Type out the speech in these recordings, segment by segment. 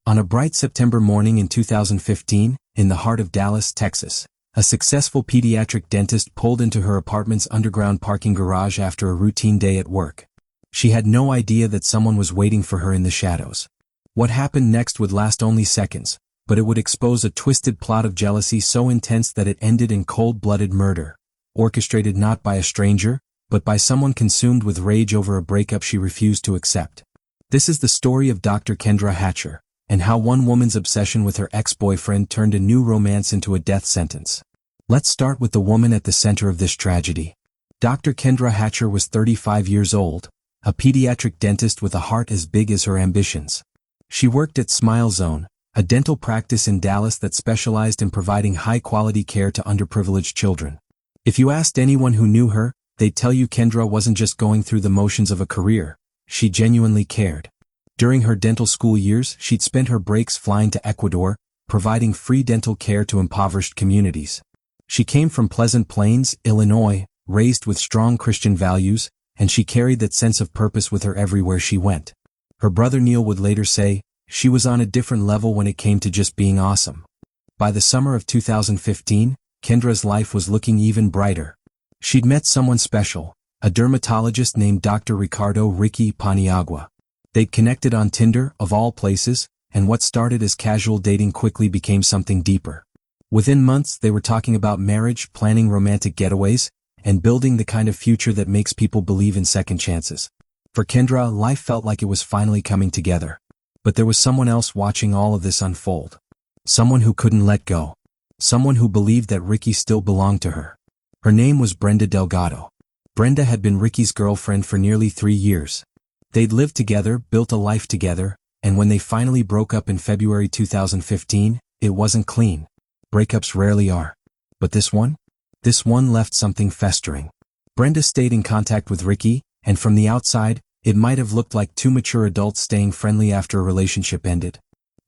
On a bright September morning in 2015, in the heart of Dallas, Texas, a successful pediatric dentist pulled into her apartment's underground parking garage after a routine day at work. She had no idea that someone was waiting for her in the shadows. What happened next would last only seconds, but it would expose a twisted plot of jealousy so intense that it ended in cold-blooded murder, orchestrated not by a stranger, but by someone consumed with rage over a breakup she refused to accept. This is the story of Dr. Kendra Hatcher, and how one woman's obsession with her ex-boyfriend turned a new romance into a death sentence. Let's start with the woman at the center of this tragedy. Dr. Kendra Hatcher was 35 years old, a pediatric dentist with a heart as big as her ambitions. She worked at Smile Zone, a dental practice in Dallas that specialized in providing high-quality care to underprivileged children. If you asked anyone who knew her, they'd tell you Kendra wasn't just going through the motions of a career, she genuinely cared. During her dental school years, she'd spent her breaks flying to Ecuador, providing free dental care to impoverished communities. She came from Pleasant Plains, Illinois, raised with strong Christian values, and she carried that sense of purpose with her everywhere she went. Her brother Neil would later say, she was on a different level when it came to just being awesome. By the summer of 2015, Kendra's life was looking even brighter. She'd met someone special, a dermatologist named Dr. Ricardo Ricky Paniagua. They'd connected on Tinder, of all places, and what started as casual dating quickly became something deeper. Within months, they were talking about marriage, planning romantic getaways, and building the kind of future that makes people believe in second chances. For Kendra, life felt like it was finally coming together. But there was someone else watching all of this unfold. Someone who couldn't let go. Someone who believed that Ricky still belonged to her. Her name was Brenda Delgado. Brenda had been Ricky's girlfriend for nearly 3 years. They'd lived together, built a life together, and when they finally broke up in February 2015, it wasn't clean. Breakups rarely are. But this one? This one left something festering. Brenda stayed in contact with Ricky, and from the outside, it might have looked like two mature adults staying friendly after a relationship ended.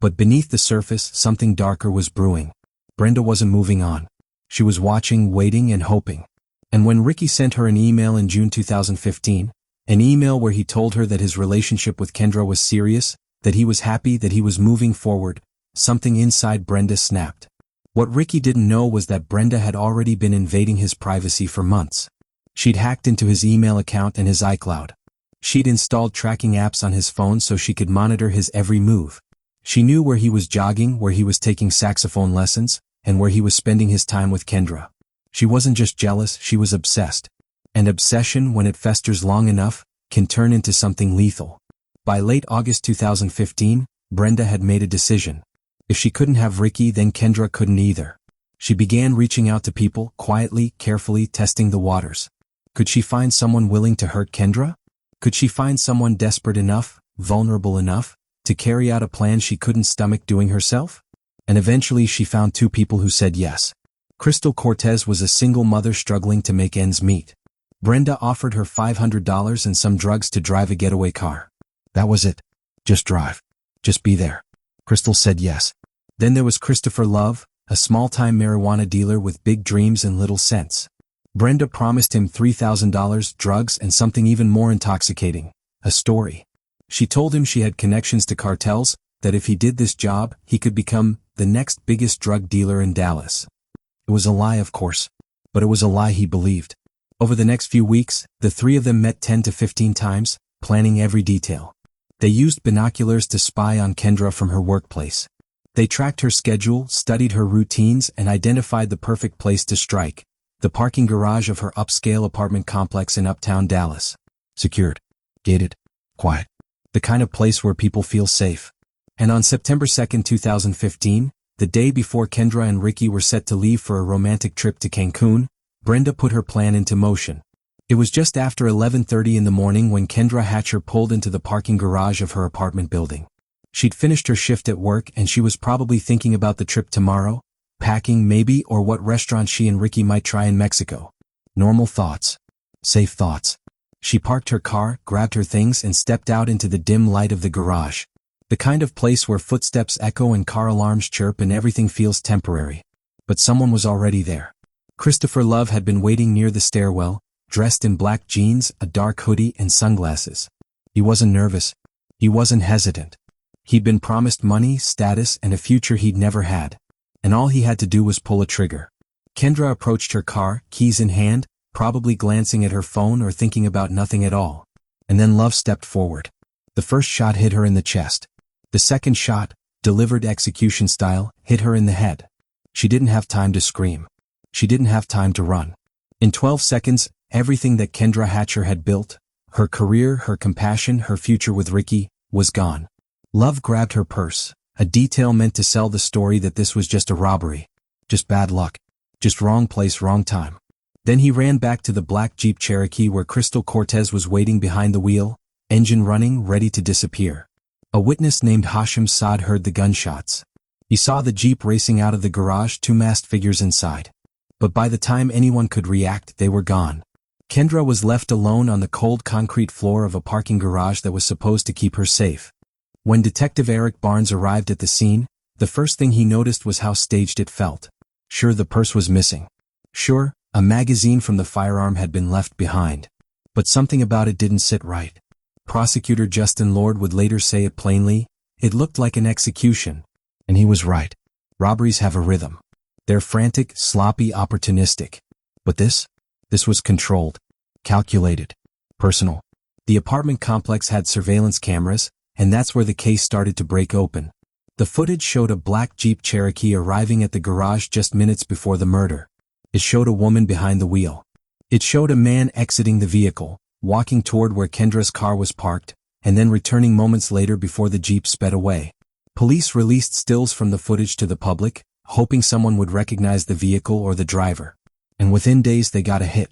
But beneath the surface, something darker was brewing. Brenda wasn't moving on. She was watching, waiting, and hoping. And when Ricky sent her an email in June 2015, an email where he told her that his relationship with Kendra was serious, that he was happy, that he was moving forward, something inside Brenda snapped. What Ricky didn't know was that Brenda had already been invading his privacy for months. She'd hacked into his email account and his iCloud. She'd installed tracking apps on his phone so she could monitor his every move. She knew where he was jogging, where he was taking saxophone lessons, and where he was spending his time with Kendra. She wasn't just jealous, she was obsessed. And obsession, when it festers long enough, can turn into something lethal. By late August 2015, Brenda had made a decision. If she couldn't have Ricky, then Kendra couldn't either. She began reaching out to people, quietly, carefully testing the waters. Could she find someone willing to hurt Kendra? Could she find someone desperate enough, vulnerable enough, to carry out a plan she couldn't stomach doing herself? And eventually she found 2 people who said yes. Crystal Cortez was a single mother struggling to make ends meet. Brenda offered her $500 and some drugs to drive a getaway car. That was it. Just drive. Just be there. Crystal said yes. Then there was Christopher Love, a small-time marijuana dealer with big dreams and little sense. Brenda promised him $3,000, drugs, and something even more intoxicating, a story. She told him she had connections to cartels, that if he did this job, he could become the next biggest drug dealer in Dallas. It was a lie, of course, but it was a lie he believed. Over the next few weeks, the 3 of them met 10 to 15 times, planning every detail. They used binoculars to spy on Kendra from her workplace. They tracked her schedule, studied her routines, and identified the perfect place to strike, the parking garage of her upscale apartment complex in uptown Dallas. Secured, gated, quiet. The kind of place where people feel safe. And on September 2, 2015, the day before Kendra and Ricky were set to leave for a romantic trip to Cancun, Brenda put her plan into motion. It was just after 11:30 in the morning when Kendra Hatcher pulled into the parking garage of her apartment building. She'd finished her shift at work and she was probably thinking about the trip tomorrow, packing maybe, or what restaurant she and Ricky might try in Mexico. Normal thoughts. Safe thoughts. She parked her car, grabbed her things, and stepped out into the dim light of the garage. The kind of place where footsteps echo and car alarms chirp and everything feels temporary. But someone was already there. Christopher Love had been waiting near the stairwell, dressed in black jeans, a dark hoodie, and sunglasses. He wasn't nervous. He wasn't hesitant. He'd been promised money, status, and a future he'd never had. And all he had to do was pull a trigger. Kendra approached her car, keys in hand, probably glancing at her phone or thinking about nothing at all. And then Love stepped forward. The first shot hit her in the chest. The second shot, delivered execution style, hit her in the head. She didn't have time to scream. She didn't have time to run. In 12 seconds, everything that Kendra Hatcher had built, her career, her compassion, her future with Ricky, was gone. Love grabbed her purse, a detail meant to sell the story that this was just a robbery. Just bad luck. Just wrong place, wrong time. Then he ran back to the black Jeep Cherokee where Crystal Cortez was waiting behind the wheel, engine running, ready to disappear. A witness named Hashim Saad heard the gunshots. He saw the Jeep racing out of the garage, two masked figures inside. But by the time anyone could react, they were gone. Kendra was left alone on the cold concrete floor of a parking garage that was supposed to keep her safe. When Detective Eric Barnes arrived at the scene, the first thing he noticed was how staged it felt. Sure, the purse was missing. Sure, a magazine from the firearm had been left behind. But something about it didn't sit right. Prosecutor Justin Lord would later say it plainly, it looked like an execution. And he was right. Robberies have a rhythm. They're frantic, sloppy, opportunistic. But this was controlled, calculated, personal. The apartment complex had surveillance cameras, and that's where the case started to break open. The footage showed a black Jeep Cherokee arriving at the garage just minutes before the murder. It showed a woman behind the wheel. It showed a man exiting the vehicle, walking toward where Kendra's car was parked, and then returning moments later before the Jeep sped away. Police released stills from the footage to the public, hoping someone would recognize the vehicle or the driver. And within days they got a hit.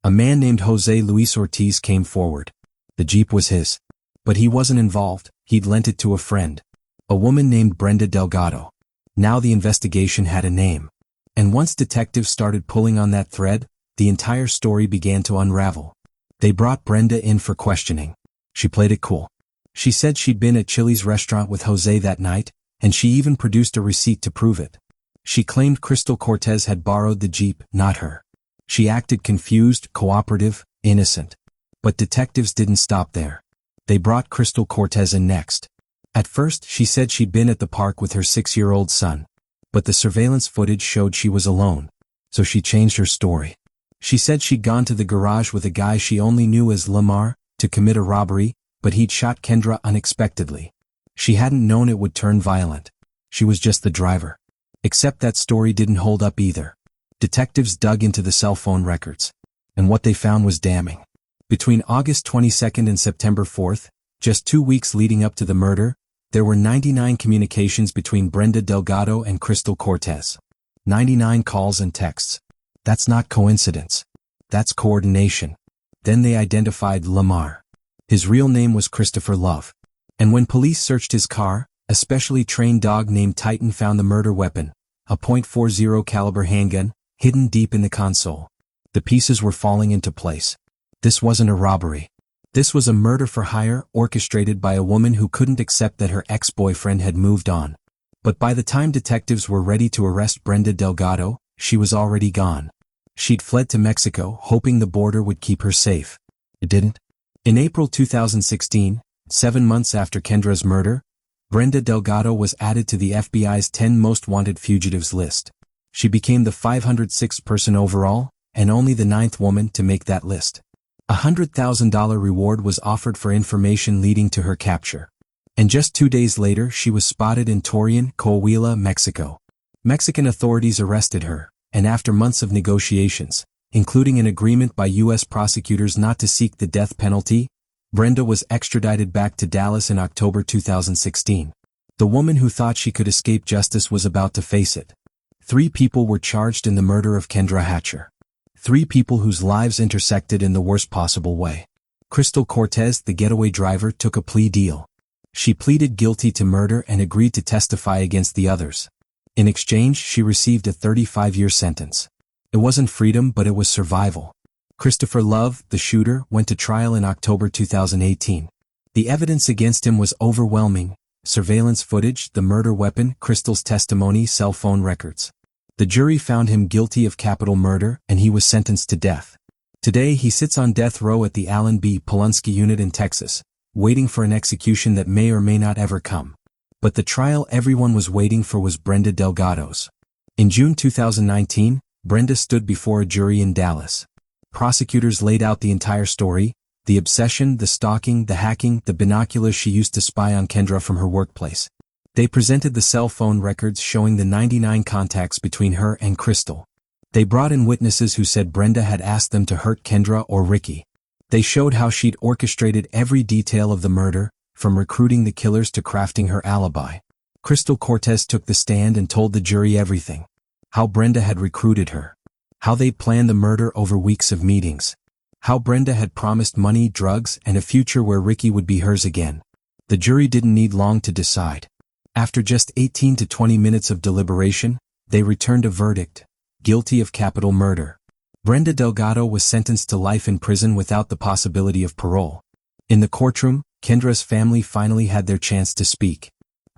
A man named Jose Luis Ortiz came forward. The Jeep was his. But he wasn't involved, he'd lent it to a friend. A woman named Brenda Delgado. Now the investigation had a name. And once detectives started pulling on that thread, the entire story began to unravel. They brought Brenda in for questioning. She played it cool. She said she'd been at Chili's restaurant with Jose that night, and she even produced a receipt to prove it. She claimed Crystal Cortez had borrowed the Jeep, not her. She acted confused, cooperative, innocent. But detectives didn't stop there. They brought Crystal Cortez in next. At first, she said she'd been at the park with her 6-year-old son. But the surveillance footage showed she was alone. So she changed her story. She said she'd gone to the garage with a guy she only knew as Lamar to commit a robbery, but he'd shot Kendra unexpectedly. She hadn't known it would turn violent. She was just the driver. Except that story didn't hold up either. Detectives dug into the cell phone records. And what they found was damning. Between August 22nd and September 4th, just 2 weeks leading up to the murder, there were 99 communications between Brenda Delgado and Crystal Cortez. 99 calls and texts. That's not coincidence. That's coordination. Then they identified Lamar. His real name was Christopher Love. And when police searched his car, a specially trained dog named Titan found the murder weapon, a .40 caliber handgun, hidden deep in the console. The pieces were falling into place. This wasn't a robbery. This was a murder for hire orchestrated by a woman who couldn't accept that her ex-boyfriend had moved on. But by the time detectives were ready to arrest Brenda Delgado, she was already gone. She'd fled to Mexico, hoping the border would keep her safe. It didn't. In April 2016, 7 months after Kendra's murder, Brenda Delgado was added to the FBI's 10 most wanted fugitives list. She became the 506th person overall, and only the 9th woman to make that list. A $100,000 reward was offered for information leading to her capture. And just 2 days later she was spotted in Torreon, Coahuila, Mexico. Mexican authorities arrested her, and after months of negotiations, including an agreement by U.S. prosecutors not to seek the death penalty, Brenda was extradited back to Dallas in October 2016. The woman who thought she could escape justice was about to face it. 3 people were charged in the murder of Kendra Hatcher. 3 people whose lives intersected in the worst possible way. Crystal Cortez, the getaway driver, took a plea deal. She pleaded guilty to murder and agreed to testify against the others. In exchange, she received a 35-year sentence. It wasn't freedom, but it was survival. Christopher Love, the shooter, went to trial in October 2018. The evidence against him was overwhelming. Surveillance footage, the murder weapon, Crystal's testimony, cell phone records. The jury found him guilty of capital murder, and he was sentenced to death. Today he sits on death row at the Allen B. Polunsky unit in Texas, waiting for an execution that may or may not ever come. But the trial everyone was waiting for was Brenda Delgado's. In June 2019, Brenda stood before a jury in Dallas. Prosecutors laid out the entire story: the obsession, the stalking, the hacking, the binoculars she used to spy on Kendra from her workplace. They presented the cell phone records showing the 99 contacts between her and Crystal. They brought in witnesses who said Brenda had asked them to hurt Kendra or Ricky. They showed how she'd orchestrated every detail of the murder, from recruiting the killers to crafting her alibi. Crystal Cortez took the stand and told the jury everything. How Brenda had recruited her. How they'd planned the murder over weeks of meetings. How Brenda had promised money, drugs, and a future where Ricky would be hers again. The jury didn't need long to decide. After just 18 to 20 minutes of deliberation, they returned a verdict: guilty of capital murder. Brenda Delgado was sentenced to life in prison without the possibility of parole. In the courtroom, Kendra's family finally had their chance to speak.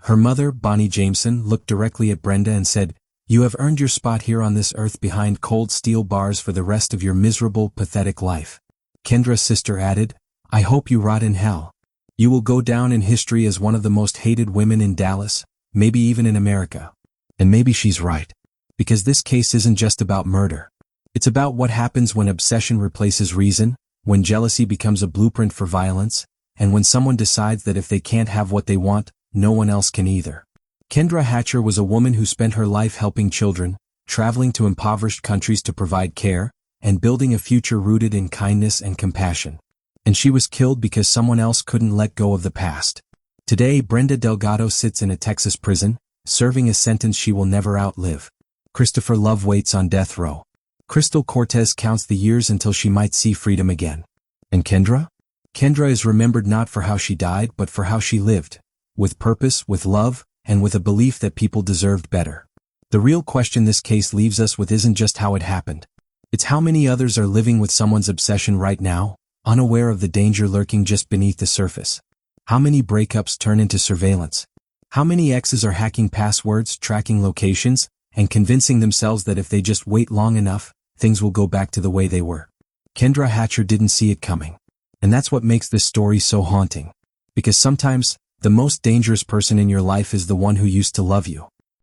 Her mother, Bonnie Jameson, looked directly at Brenda and said, "You have earned your spot here on this earth behind cold steel bars for the rest of your miserable, pathetic life." Kendra's sister added, "I hope you rot in hell. You will go down in history as one of the most hated women in Dallas, maybe even in America." And maybe she's right. Because this case isn't just about murder. It's about what happens when obsession replaces reason, when jealousy becomes a blueprint for violence, and when someone decides that if they can't have what they want, no one else can either. Kendra Hatcher was a woman who spent her life helping children, traveling to impoverished countries to provide care, and building a future rooted in kindness and compassion. And she was killed because someone else couldn't let go of the past. Today, Brenda Delgado sits in a Texas prison, serving a sentence she will never outlive. Christopher Love waits on death row. Crystal Cortez counts the years until she might see freedom again. And Kendra? Kendra is remembered not for how she died but for how she lived. With purpose, with love, and with a belief that people deserved better. The real question this case leaves us with isn't just how it happened. It's how many others are living with someone's obsession right now, unaware of the danger lurking just beneath the surface. How many breakups turn into surveillance? How many exes are hacking passwords, tracking locations, and convincing themselves that if they just wait long enough, things will go back to the way they were? Kendra Hatcher didn't see it coming. And that's what makes this story so haunting. Because sometimes, the most dangerous person in your life is the one who used to love you.